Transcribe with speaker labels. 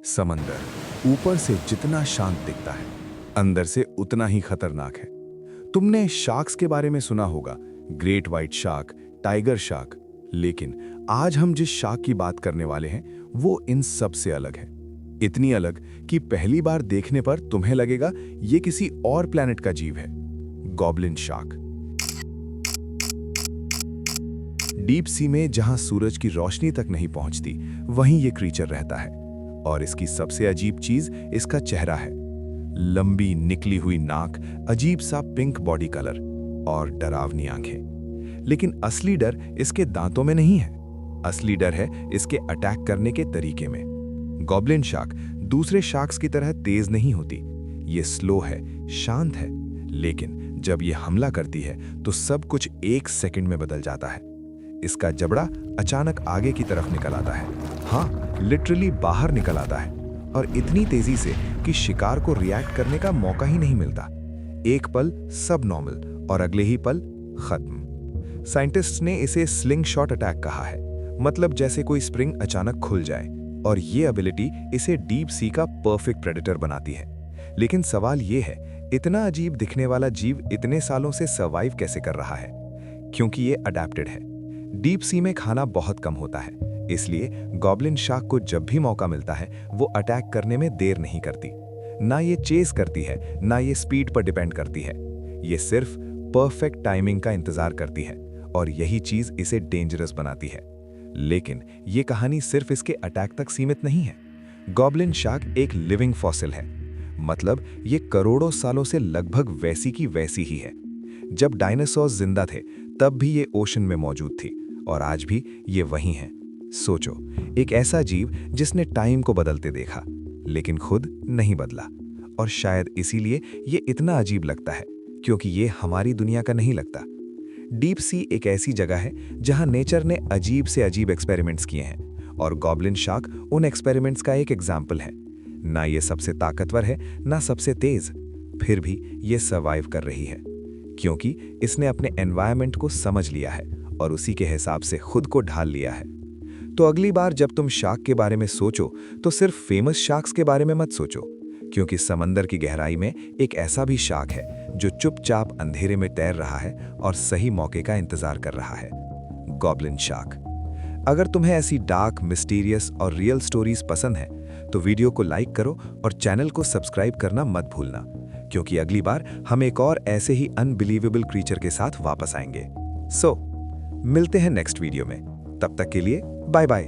Speaker 1: समंदर ऊपर से जितना शांत दिखता है, अंदर से उतना ही खतरनाक है। तुमने शार्क्स के बारे में सुना होगा, great white shark, tiger shark, लेकिन आज हम जिस शार्क की बात करने वाले हैं वो इन सब से अलग है। इतनी अलग कि पहली बार देखने पर तुम्हें लगेगा ये किसी और प्लैनेट का जीव है। Goblin shark. डीप सी में जहां सूरज की रोशनी तक नहीं पहुंचती, वहीं ये क्रीचर रहता है। और इसकी सबसे अजीब चीज इसका चेहरा है। लंबी निकली हुई नाक, अजीब सा पिंक बॉडी कलर और डरावनी आंखें। लेकिन असली डर इसके दांतों में नहीं है। असली डर है इसके अटैक करने के तरीके में। गॉब्लिन शार्क दूसरे शार्क्स की तरह तेज नहीं होती। ये स्लो है, शांत है, लेकिन जब ये हमला करती है तो सब कुछ एक सेकंड में बदल जाता है। इसका जबड़ा अचानक आगे की तरफ निकल आता है। हाँ, लिटरली बाहर निकल आता है, और इतनी तेजी से कि शिकार को रिएक्ट करने का मौका ही नहीं मिलता। एक पल सब नॉर्मल और अगले ही पल खत्म। साइंटिस्ट्स ने इसे स्लिंग शॉट अटैक कहा है, मतलब जैसे कोई स्प्रिंग अचानक खुल जाए, और ये एबिलिटी इसे डीप सी का परफेक्ट प्रेडेटर बनाती है। लेकिन सवाल ये है, इतना अजीब दिखने वाला जीव इतने सालों से सर्वाइव कैसे कर रहा है? क्योंकि ये अडैप्टेड है। डीप सी में खाना बहुत कम होता है, इसलिए गॉब्लिन शार्क को जब भी मौका मिलता है वो अटैक करने में देर नहीं करती। ना ये चेस करती है, ना ये स्पीड पर डिपेंड करती है। ये सिर्फ परफेक्ट टाइमिंग का इंतजार करती है, और यही चीज इसे डेंजरस बनाती है। लेकिन ये कहानी सिर्फ इसके अटैक तक सीमित नहीं है। गॉब्लिन शार्क एक लिविंग फॉसिल है, मतलब ये करोड़ों सालों से लगभग वैसी की वैसी ही है। जब डायनासोर्स जिंदा थे तब भी ये ओशन में मौजूद थी, और आज भी ये वही है। सोचो, एक ऐसा जीव जिसने टाइम को बदलते देखा लेकिन खुद नहीं बदला। और शायद इसीलिए ये इतना अजीब लगता है, क्योंकि ये हमारी दुनिया का नहीं लगता। डीप सी एक ऐसी जगह है जहां नेचर ने अजीब से अजीब एक्सपेरिमेंट्स किए हैं, और गॉब्लिन शार्क उन एक्सपेरिमेंट्स का एक एग्जाम्पल है। ना ये सबसे ताकतवर है, ना सबसे तेज, फिर भी ये सर्वाइव कर रही है, क्योंकि इसने अपने एनवायरनमेंट को समझ लिया है और उसी के हिसाब से खुद को ढाल लिया है। तो अगली बार जब तुम शार्क के बारे में सोचो तो सिर्फ फेमस शार्क्स के बारे में मत सोचो, क्योंकि समंदर की गहराई में एक ऐसा भी शार्क है जो चुपचाप अंधेरे में तैर रहा है और सही मौके का इंतजार कर रहा है। Goblin shark. अगर तुम्हें ऐसी डार्क, मिस्टीरियस और रियल स्टोरीज पसंद है तो वीडियो को लाइक करो और चैनल को सब्सक्राइब करना मत भूलना, क्योंकि अगली बार हम एक और ऐसे ही अनबिलीवेबल क्रीचर के साथ वापस आएंगे। मिलते हैं नेक्स्ट वीडियो में। तब तक के लिए बाय बाय।